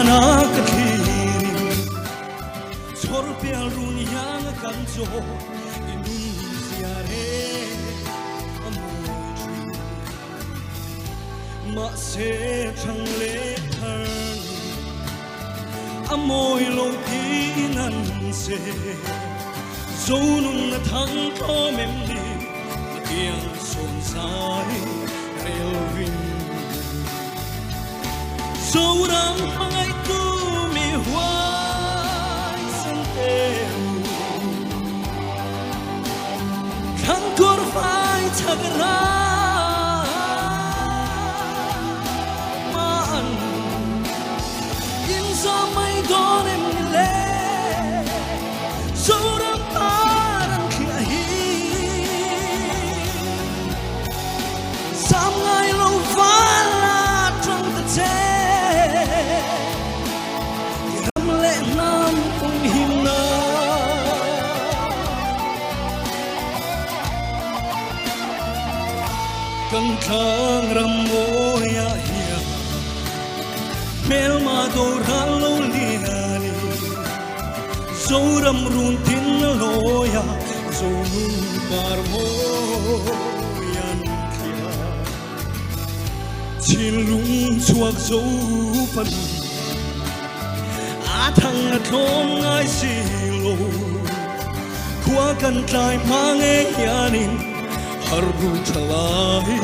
na ka thirin chor pial run yang kan jo inun siare amoi ma se thang le thang amoi lo pinan se zonun na thang tho mem ni tiang son sai relvin Sorang hangai tu mi huai senteu Kang kor fai chagara maan in sa mai donem le Sorang parang kia hi Sam ngai lo vala trong ta che Căng thang ram moya hiya mel ma do ran lo liani zo ram run tin loya zo nun par moyan kia chin lung chuak zo pan a thang na thom ngai si lo khua kan tlai mang e hianin harbu thalai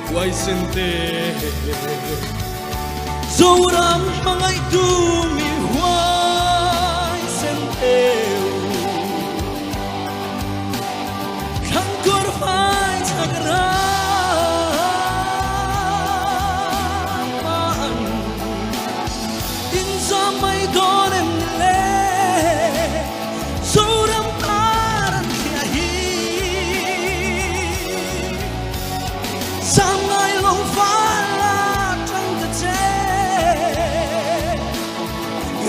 quay sente zoram mangai tu mi huai sente khang kor phai chagara man in zamai donem le zoram paran kia hi Sam ngai lo vala trong ta che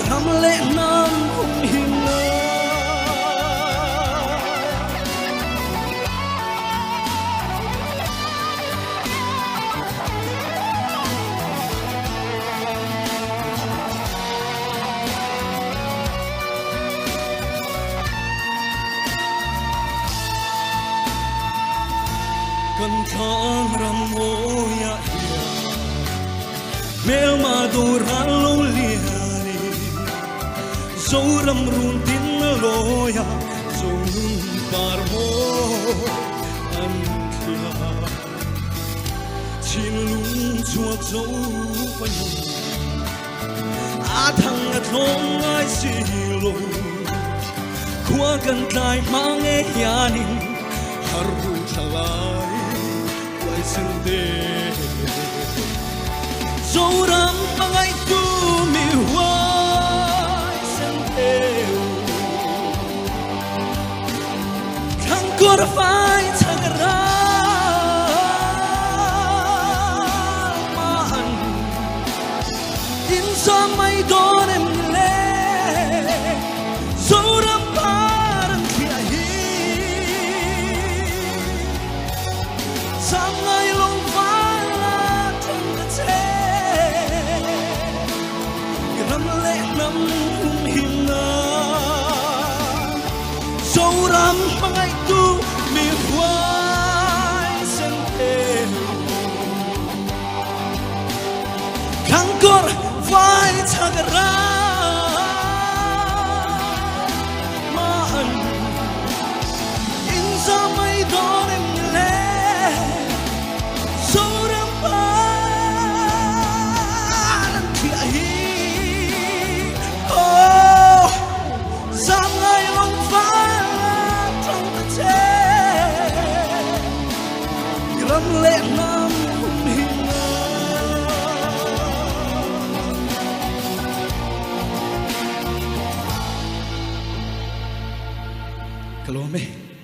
Ram le nam hung him na Kan thang ram moya hiya mel ma do ran lo liani zo ram run tin loya zo nun par mo an kia chin lung chuak zo pan a thang na thong ngai si lo khua kan tlai mang e hianin harbu thalai sente Zoram mangai tu mi huai senteu Kang kor fai chagara maan in sa mai donem le Zoram parang kia hi Sam ngai long vala trong ta che Ram le nam hung him na Zo ram mangai tu mi huai senteu Kang kor vai chagara maan in sa mai donem le Zoram paran kia hi Oh Sam ngai long vala trong ta che Ram le nam